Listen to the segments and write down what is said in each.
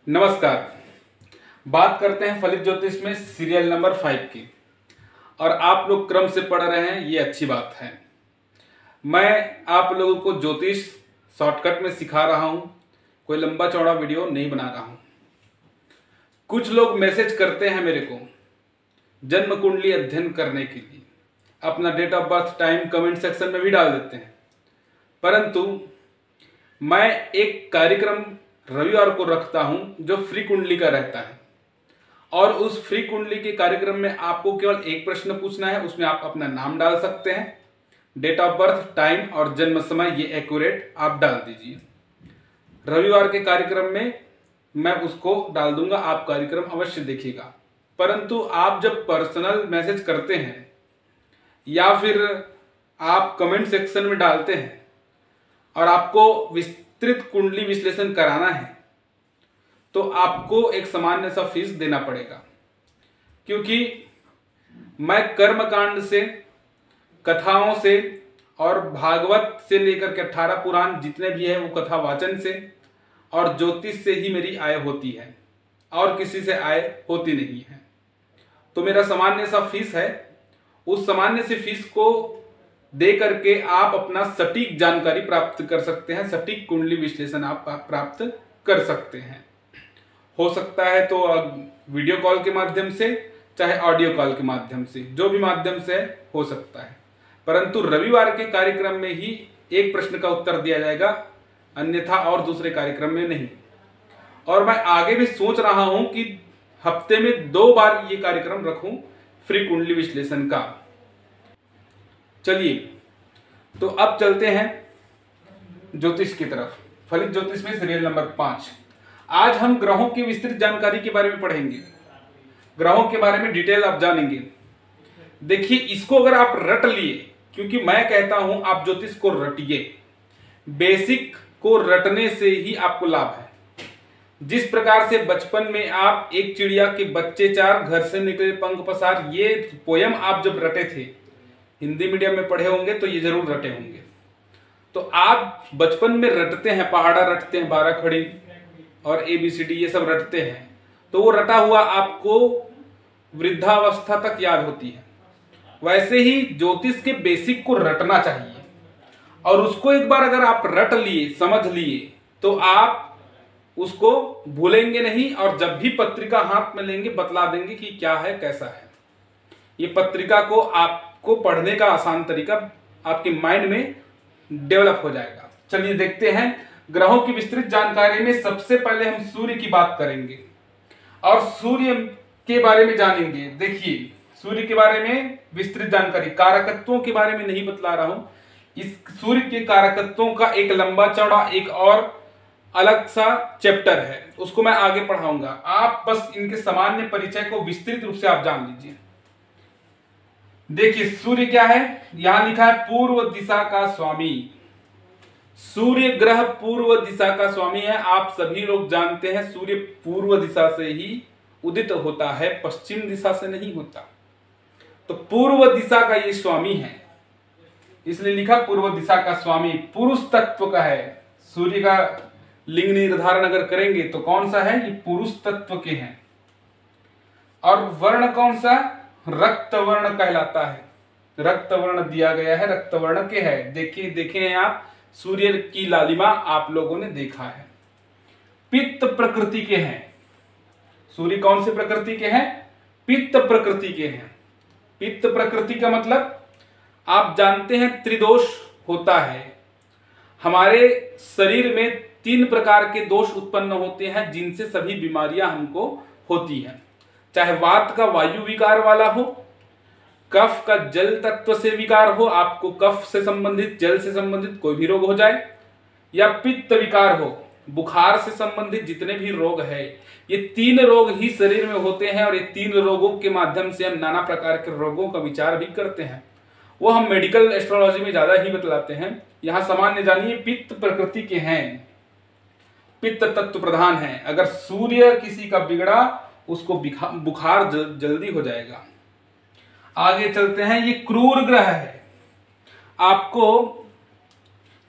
नमस्कार। बात करते हैं फलित ज्योतिष में सीरियल नंबर 5 की। और आप लोग क्रम से पढ़ रहे हैं, ये अच्छी बात है। मैं आप लोगों को ज्योतिष शॉर्टकट में सिखा रहा हूं, कोई लंबा चौड़ा वीडियो नहीं बना रहा हूं। कुछ लोग मैसेज करते हैं मेरे को जन्म कुंडली अध्ययन करने के लिए, अपना date of birth time comment section में भी डाल देते हैं, परंतु मैं एक कार्यक्रम रविवार को रखता हूं जो फ्री कुंडली का रहता है। और उस फ्री कुंडली के कार्यक्रम में आपको केवल एक प्रश्न पूछना है, उसमें आप अपना नाम डाल सकते हैं, डेट ऑफ बर्थ टाइम और जन्म समय ये एक्यूरेट आप डाल दीजिए। रविवार के कार्यक्रम में मैं उसको डाल दूंगा, आप कार्यक्रम अवश्य देखिएगा। परंतु आप जब पर्सनल मैसेज करते हैं या फिर आप कमेंट सेक्शन में डालते हैं और आपको विस्तृत कुंडली विश्लेषण कराना है, तो आपको एक सामान्य सा फीस देना पड़ेगा। क्योंकि मैं कर्मकांड से, कथाओं से और भागवत से लेकर के 18 पुराण जितने भी है वो कथा वाचन से और ज्योतिष से ही मेरी आय होती है, और किसी से आय होती नहीं है। तो मेरा सामान्य सा फीस है, उस सामान्य से फीस को दे करके आप अपना सटीक जानकारी प्राप्त कर सकते हैं, सटीक कुंडली विश्लेषण आप प्राप्त कर सकते हैं। हो सकता है तो वीडियो कॉल के माध्यम से, चाहे ऑडियो कॉल के माध्यम से, जो भी माध्यम से हो सकता है। परंतु रविवार के कार्यक्रम में ही एक प्रश्न का उत्तर दिया जाएगा, अन्यथा और दूसरे कार्यक्रम में नहीं। और मैं आगे भी सोच रहा हूं कि हफ्ते में 2 बार ये कार्यक्रम रखूं फ्री कुंडली विश्लेषण का। चलिए, तो अब चलते हैं ज्योतिष की तरफ। फलित ज्योतिष में सीरियल नंबर 5। आज हम ग्रहों की विस्तृत जानकारी के बारे में पढ़ेंगे, ग्रहों के बारे में डिटेल आप जानेंगे। देखिए, इसको अगर आप रट लिए, क्योंकि मैं कहता हूं आप ज्योतिष को रटिए, बेसिक को रटने से ही आपको लाभ है। जिस प्रकार से बचपन में आप एक चिड़िया के बच्चे 4 घर से निकले पंख पसार, ये पोयम आप जब रटे थे, हिंदी मीडियम में पढ़े होंगे तो ये जरूर रटे होंगे। तो आप बचपन में रटते हैं, पहाड़ा रटते हैं, 12 खड़ी और ABCD ये सब रटते हैं, तो वो रटा हुआ आपको वृद्धावस्था तक याद होती है। वैसे ही ज्योतिष के बेसिक को रटना चाहिए, और उसको एक बार अगर आप रट लिए, समझ लिए, तो आप उसको भूलेंगे नहीं। और जब भी पत्रिका हाथ में लेंगे बतला देंगे कि क्या है, कैसा है। ये पत्रिका को आपको पढ़ने का आसान तरीका आपके माइंड में डेवलप हो जाएगा। चलिए देखते हैं ग्रहों की विस्तृत जानकारी में। सबसे पहले हम सूर्य की बात करेंगे और सूर्य के बारे में जानेंगे। देखिए, सूर्य के बारे में विस्तृत जानकारी, कारकत्वों के बारे में नहीं बतला रहा हूं। इस सूर्य के कारकत्वों का एक लंबा चौड़ा एक और अलग सा चैप्टर है, उसको मैं आगे पढ़ाऊंगा। आप बस इनके सामान्य परिचय को विस्तृत रूप से आप जान लीजिए। देखिए, सूर्य क्या है, यहां लिखा है पूर्व दिशा का स्वामी। सूर्य ग्रह पूर्व दिशा का स्वामी है। आप सभी लोग जानते हैं सूर्य पूर्व दिशा से ही उदित होता है, पश्चिम दिशा से नहीं होता। तो पूर्व दिशा का ये स्वामी है, इसलिए लिखा पूर्व दिशा का स्वामी। पुरुष तत्व का है। सूर्य का लिंग निर्धारण अगर करेंगे तो कौन सा है, ये पुरुष तत्व के हैं। और वर्ण कौन सा, रक्त वर्ण कहलाता है। रक्त वर्ण दिया गया है, रक्त वर्ण के है। देखिए, देखें आप, सूर्य की लालिमा आप लोगों ने देखा है। पित्त प्रकृति के हैं। सूर्य कौन से प्रकृति के हैं, पित्त प्रकृति के हैं। पित्त प्रकृति का मतलब आप जानते हैं त्रिदोष होता है। हमारे शरीर में 3 प्रकार के दोष उत्पन्न होते हैं, जिनसे सभी बीमारियां हमको होती हैं। चाहे वात का वायु विकार वाला हो, कफ का जल तत्व से विकार हो, आपको कफ से संबंधित, जल से संबंधित कोई भी रोग हो जाए, या पित्त विकार हो, बुखार से संबंधित जितने भी रोग है, ये 3 रोग ही शरीर में होते हैं। और ये 3 रोगों के माध्यम से हम नाना प्रकार के रोगों का विचार भी करते हैं। वो हम मेडिकल एस्ट्रोलॉजी में ज्यादा ही बतलाते हैं। यहां सामान्य जानिए, पित्त प्रकृति के हैं, पित्त तत्व प्रधान है। अगर सूर्य किसी का बिगड़ा, उसको बुखार जल्दी हो जाएगा। आगे चलते हैं, ये क्रूर ग्रह है। आपको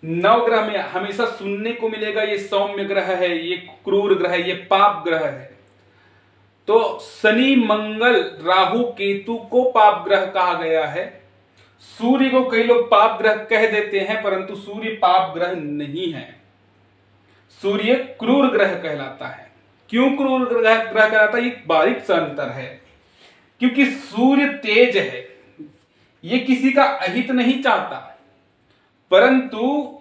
नवग्रह में हमेशा सुनने को मिलेगा ये सौम्य ग्रह है, ये क्रूर ग्रह है, ये पाप ग्रह है। तो शनि, मंगल, राहु, केतु को पाप ग्रह कहा गया है। सूर्य को कई लोग पाप ग्रह कह देते हैं, परंतु सूर्य पाप ग्रह नहीं है, सूर्य क्रूर ग्रह कहलाता है। क्यों क्रूर ग्रह कहलाता है? ये बारीक सा अंतर है। क्योंकि सूर्य तेज है, ये किसी का अहित नहीं चाहता, परंतु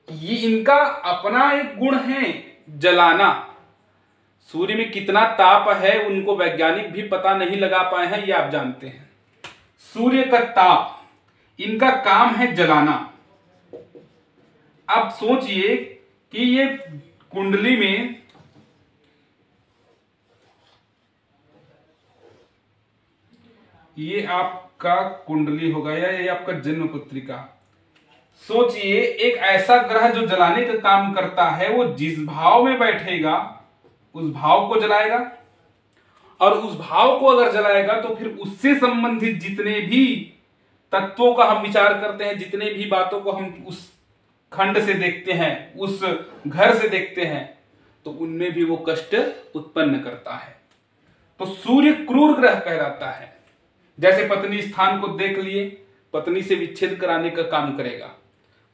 ये इनका अपना एक गुण है, जलाना। सूर्य में कितना ताप है उनको वैज्ञानिक भी पता नहीं लगा पाए हैं, ये आप जानते हैं। सूर्य का ताप, इनका काम है जलाना। आप सोचिए कि ये कुंडली में ये आपका कुंडली होगा या ये आपका जन्म पत्रिका। सोचिए एक ऐसा ग्रह जो जलाने का काम करता है, वो जिस भाव में बैठेगा उस भाव को जलाएगा, और उस भाव को अगर जलाएगा तो फिर उससे संबंधित जितने भी तत्वों का हम विचार करते हैं, जितने भी बातों को हम उस खंड से देखते हैं, उस घर से देखते हैं, तो उनमें भी वो कष्ट उत्पन्न करता है। तो सूर्य क्रूर ग्रह कहलाता है। जैसे पत्नी स्थान को देख लिए, पत्नी से विच्छेद कराने का काम करेगा,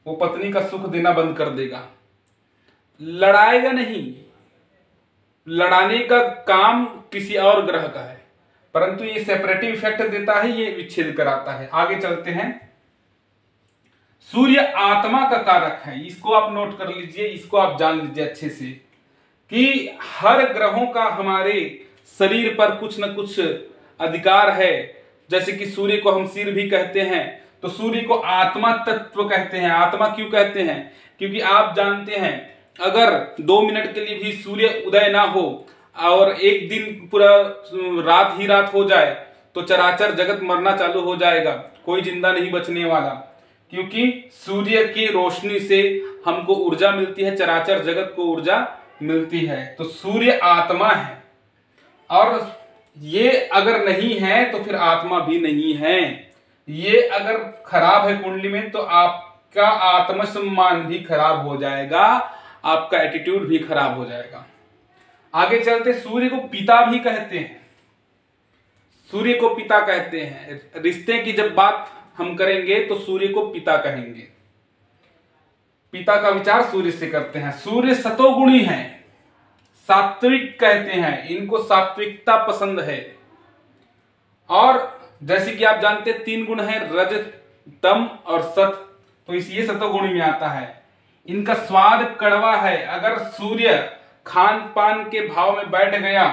वो पत्नी का सुख देना बंद कर देगा, लड़ाएगा नहीं, लड़ाने का काम किसी और ग्रह का है, परंतु ये सेपरेटिव इफेक्ट देता है, ये विच्छेद कराता है। आगे चलते हैं। सूर्य आत्मा का कारक है, इसको आप नोट कर लीजिए, इसको आप जान लीजिए अच्छे से कि हर ग्रहों का हमारे शरीर पर कुछ न कुछ अधिकार है। जैसे कि सूर्य को हम सिर भी कहते हैं, तो सूर्य को आत्मा तत्व कहते हैं। आत्मा क्यों कहते हैं? क्योंकि आप जानते हैं अगर 2 मिनट के लिए भी सूर्य उदय ना हो और एक दिन पूरा रात ही रात हो जाए तो चराचर जगत मरना चालू हो जाएगा, कोई जिंदा नहीं बचने वाला। क्योंकि सूर्य की रोशनी से हमको ऊर्जा मिलती है, चराचर जगत को ऊर्जा मिलती है। तो सूर्य आत्मा है, और ये अगर नहीं है तो फिर आत्मा भी नहीं है। ये अगर खराब है कुंडली में तो आपका आत्मसम्मान भी खराब हो जाएगा, आपका एटीट्यूड भी खराब हो जाएगा। आगे चलते। सूर्य को पिता भी कहते हैं, सूर्य को पिता कहते हैं। रिश्ते की जब बात हम करेंगे तो सूर्य को पिता कहेंगे। पिता का विचार सूर्य से करते हैं। सूर्य सतोगुणी है, सात्विक कहते हैं, इनको सात्विकता पसंद है। और जैसे कि आप जानते हैं 3 गुण है, रज, तम और सत, तो ये सतोगुणी में आता है। इनका स्वाद कड़वा है। अगर सूर्य खान पान के भाव में बैठ गया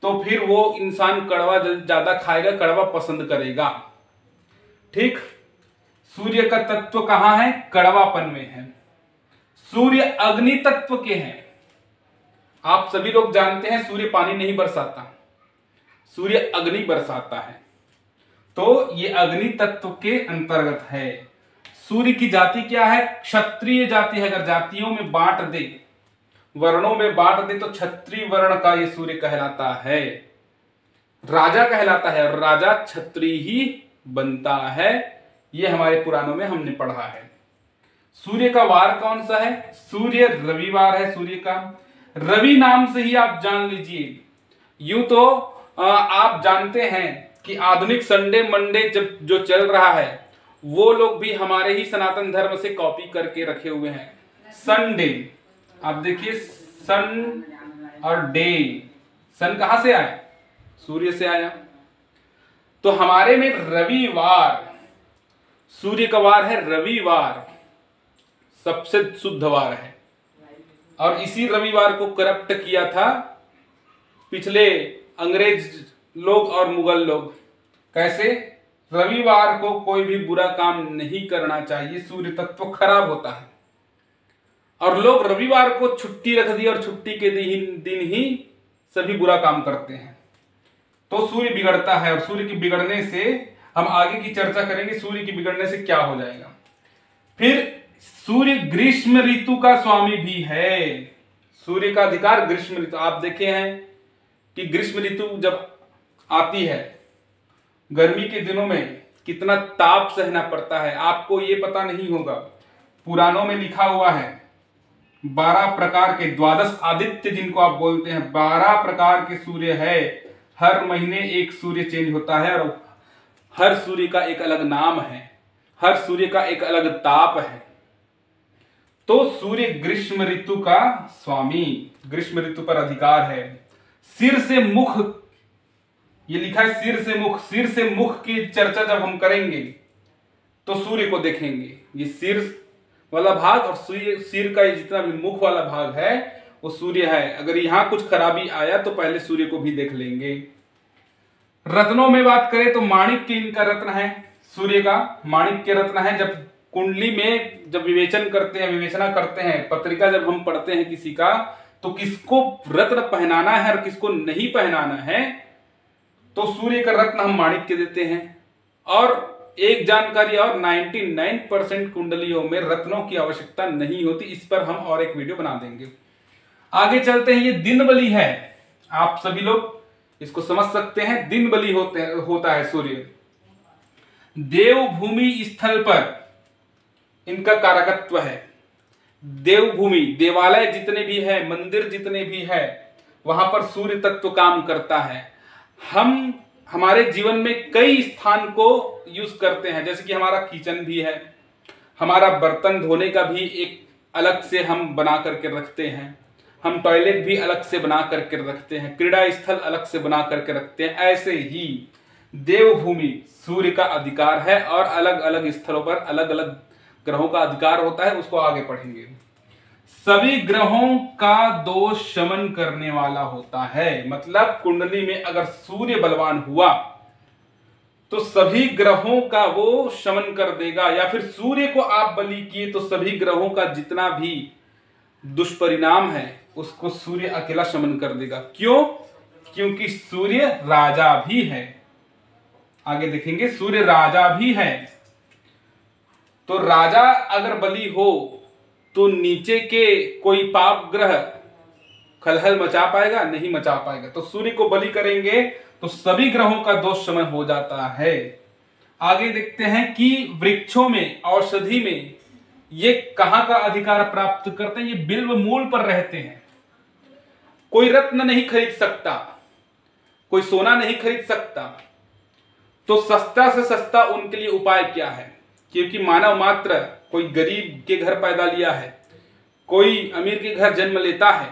तो फिर वो इंसान कड़वा ज्यादा खाएगा, कड़वा पसंद करेगा। ठीक। सूर्य का तत्व कहां है? कड़वापन में है। सूर्य अग्नि तत्व के हैं। आप सभी लोग जानते हैं सूर्य पानी नहीं बरसाता, सूर्य अग्नि बरसाता है, तो ये अग्नि तत्व के अंतर्गत है। सूर्य की जाति क्या है? क्षत्रिय जाति है। अगर जातियों में बांट दे, वर्णों में बांट दे, तो क्षत्रिय वर्ण का ये सूर्य कहलाता है, राजा कहलाता है, और राजा क्षत्रिय ही बनता है। ये हमारे पुराणों में हमने पढ़ा है। सूर्य का वार कौन सा है? सूर्य रविवार है। सूर्य का रवि नाम से ही आप जान लीजिए। यूं तो आप जानते हैं कि आधुनिक संडे मंडे जब जो चल रहा है, वो लोग भी हमारे ही सनातन धर्म से कॉपी करके रखे हुए हैं। संडे, आप देखिए, सन और डे, सन कहां से आया? सूर्य से आया। तो हमारे में रविवार, सूर्य का वार है रविवार, सबसे शुद्ध वार है। और इसी रविवार को करप्ट किया था पिछले अंग्रेज लोग और मुगल लोग। कैसे? रविवार को कोई भी बुरा काम नहीं करना चाहिए, सूर्य तत्व खराब होता है, और लोग रविवार को छुट्टी रख दी और छुट्टी के दिन ही सभी बुरा काम करते हैं, तो सूर्य बिगड़ता है। और सूर्य की बिगड़ने से हम आगे की चर्चा करेंगे, सूर्य की बिगड़ने से क्या हो जाएगा। फिर सूर्य ग्रीष्म ऋतु का स्वामी भी है। सूर्य का अधिकार ग्रीष्म ऋतु। आप देखे हैं कि ग्रीष्म ऋतु जब आती है, गर्मी के दिनों में कितना ताप सहना पड़ता है। आपको ये पता नहीं होगा पुराणों में लिखा हुआ है 12 प्रकार के द्वादश आदित्य जिनको आप बोलते हैं, 12 प्रकार के सूर्य है। हर महीने एक सूर्य चेंज होता है और हर सूर्य का एक अलग नाम है, हर सूर्य का एक अलग ताप है। तो सूर्य ग्रीष्म ऋतु का स्वामी, ग्रीष्म ऋतु पर अधिकार है। सिर से मुख, ये लिखा है सिर से मुख, सिर से मुख की चर्चा जब हम करेंगे तो सूर्य को देखेंगे। ये सिर वाला भाग और सिर का जितना भी मुख वाला भाग है वो सूर्य है। अगर यहां कुछ खराबी आया तो पहले सूर्य को भी देख लेंगे। रत्नों में बात करें तो माणिक्य इनका रत्न है, सूर्य का माणिक्य रत्न है। जब कुंडली में जब विवेचना करते हैं, पत्रिका जब हम पढ़ते हैं किसी का, तो किसको रत्न पहनाना है और किसको नहीं पहनाना है, तो सूर्य का रत्न हम माणिक्य देते हैं। और एक जानकारी और, 99% कुंडलियों में रत्नों की आवश्यकता नहीं होती। इस पर हम और एक वीडियो बना देंगे। आगे चलते हैं। ये दिन बलि है, आप सभी लोग इसको समझ सकते हैं। दिन बलि होता है सूर्य। देवभूमि स्थल पर इनका कारकत्व है। देवभूमि, देवालय जितने भी है, मंदिर जितने भी है, वहां पर सूर्य तत्व काम करता है। हम हमारे जीवन में कई स्थान को यूज करते हैं, जैसे कि हमारा किचन भी है, हमारा बर्तन धोने का भी एक अलग से हम बना करके रखते हैं, हम टॉयलेट भी अलग से बना करके रखते हैं, क्रीड़ा स्थल अलग से बना करके रखते हैं। ऐसे ही देवभूमि सूर्य का अधिकार है और अलग अलग स्थलों पर अलग अलग ग्रहों का अधिकार होता है, उसको आगे पढ़ेंगे। सभी ग्रहों का दोष शमन करने वाला होता है। मतलब कुंडली में अगर सूर्य बलवान हुआ तो सभी ग्रहों का वो शमन कर देगा, या फिर सूर्य को आप बलि किए तो सभी ग्रहों का जितना भी दुष्परिणाम है उसको सूर्य अकेला शमन कर देगा। क्यों? क्योंकि सूर्य राजा भी है। आगे देखेंगे, सूर्य राजा भी है। तो राजा अगर बलि हो तो नीचे के कोई पाप ग्रह खलहल मचा पाएगा? नहीं मचा पाएगा। तो सूर्य को बलि करेंगे तो सभी ग्रहों का दोष शमन हो जाता है। आगे देखते हैं कि वृक्षों में, औषधि में ये कहां का अधिकार प्राप्त करते हैं? ये बिल्व मूल पर रहते हैं। कोई रत्न नहीं खरीद सकता, कोई सोना नहीं खरीद सकता, तो सस्ता से सस्ता उनके लिए उपाय क्या है? क्योंकि मानव मात्र कोई गरीब के घर पैदा लिया है, कोई अमीर के घर जन्म लेता है,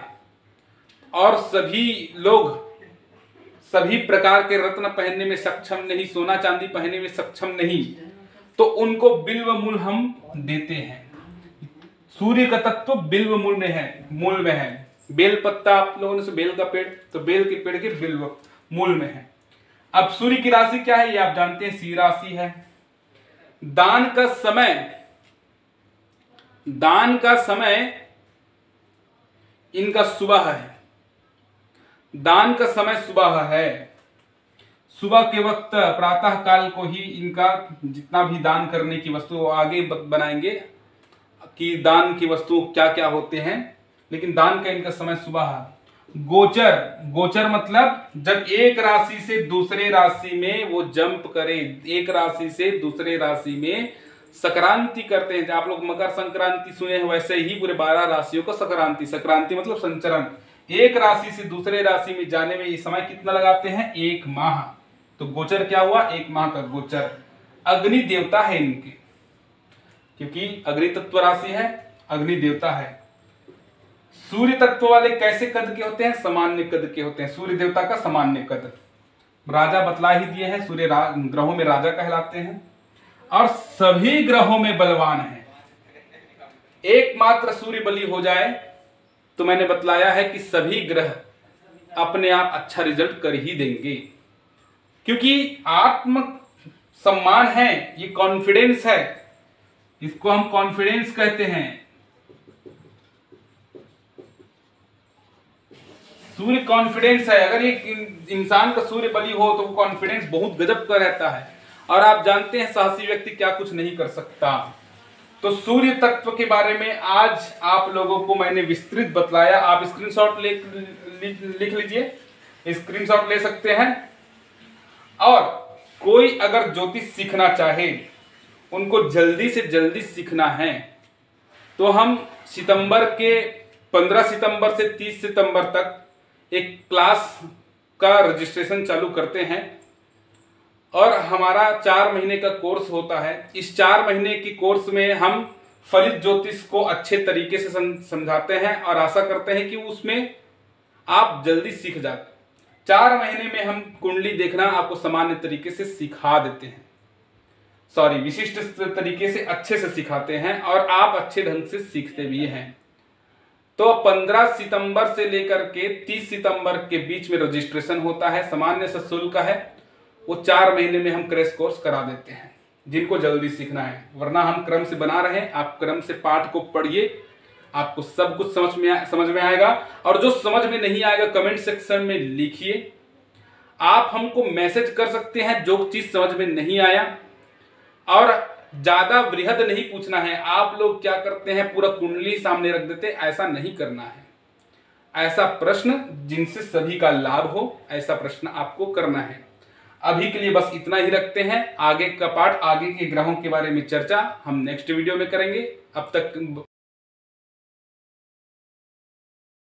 और सभी लोग सभी प्रकार के रत्न पहनने में सक्षम नहीं, सोना चांदी पहनने में सक्षम नहीं, तो उनको बिल्व मूल हम देते हैं। सूर्य का तत्व बिल्व मूल में है। बेल पत्ता आप लोगों ने, बेल का पेड़, तो बेल के पेड़ के बिल्व मूल में है। अब सूर्य की राशि क्या है ये आप जानते हैं, सिंह राशि है। दान का समय इनका सुबह है। दान का समय सुबह है। सुबह के वक्त प्रातः काल को ही इनका जितना भी दान करने की वस्तु, वो आगे बनाएंगे कि दान की वस्तु क्या क्या होते हैं, लेकिन दान का इनका समय सुबह है। गोचर मतलब जब एक राशि से दूसरे राशि में वो जंप करे, एक राशि से दूसरे राशि में संक्रांति करते हैं। आप लोग मकर संक्रांति सुने हैं, वैसे ही पूरे 12 राशियों को संक्रांति मतलब संचरण। एक राशि से दूसरे राशि में जाने में ये समय कितना लगाते हैं? 1 माह। तो गोचर क्या हुआ? 1 माह का गोचर। अग्नि देवता है इनके, क्योंकि अग्नि तत्व राशि है, अग्नि देवता है। सूर्य तत्व वाले कैसे कद के होते हैं? सामान्य कद के होते हैं। सूर्य देवता का सामान्य कद, राजा बतला ही दिए हैं, सूर्य ग्रहों में राजा कहलाते हैं और सभी ग्रहों में बलवान है। एकमात्र सूर्य बलि हो जाए तो मैंने बतलाया है कि सभी ग्रह अपने आप अच्छा रिजल्ट कर ही देंगे, क्योंकि आत्म सम्मान है, ये कॉन्फिडेंस है, इसको हम कॉन्फिडेंस कहते हैं। सूर्य कॉन्फिडेंस है। अगर एक इंसान का सूर्य बलि हो तो वो कॉन्फिडेंस बहुत गजब का रहता है, और आप जानते हैं साहसी व्यक्ति क्या कुछ नहीं कर सकता। तो सूर्य तत्व के बारे में आज आप लोगों को मैंने विस्तृत बतलाया। आप स्क्रीनशॉट लिख लीजिए, स्क्रीनशॉट ले सकते हैं। और कोई अगर ज्योतिष सीखना चाहे, उनको जल्दी से जल्दी सीखना है, तो हम सितंबर के 15 सितंबर से 30 सितंबर तक एक क्लास का रजिस्ट्रेशन चालू करते हैं और हमारा 4 महीने का कोर्स होता है। इस 4 महीने की कोर्स में हम फलित ज्योतिष को अच्छे तरीके से समझाते हैं और आशा करते हैं कि उसमें आप जल्दी सीख जाते। 4 महीने में हम कुंडली देखना आपको सामान्य तरीके से सिखा देते हैं, विशिष्ट तरीके से अच्छे से सिखाते हैं और आप अच्छे ढंग से सीखते भी हैं। तो 15 सितंबर से लेकर के 30 सितंबर के बीच में रजिस्ट्रेशन होता है, सामान्य सा शुल्क है। वो 4 महीने में हम क्रैश कोर्स करा देते हैं जिनको जल्दी सीखना है। वरना हम क्रम से बना रहे हैं, आप क्रम से पाठ को पढ़िए, आपको सब कुछ समझ में आएगा। और जो समझ में नहीं आएगा कमेंट सेक्शन में लिखिए। आप हमको मैसेज कर सकते हैं जो चीज समझ में नहीं आया। और ज्यादा बृहद नहीं पूछना है। आप लोग क्या करते हैं, पूरा कुंडली सामने रख देते, ऐसा नहीं करना है। ऐसा प्रश्न जिनसे सभी का लाभ हो, ऐसा प्रश्न आपको करना है। अभी के लिए बस इतना ही रखते हैं। आगे का पाठ, आगे के ग्रहों के बारे में चर्चा हम नेक्स्ट वीडियो में करेंगे। अब तक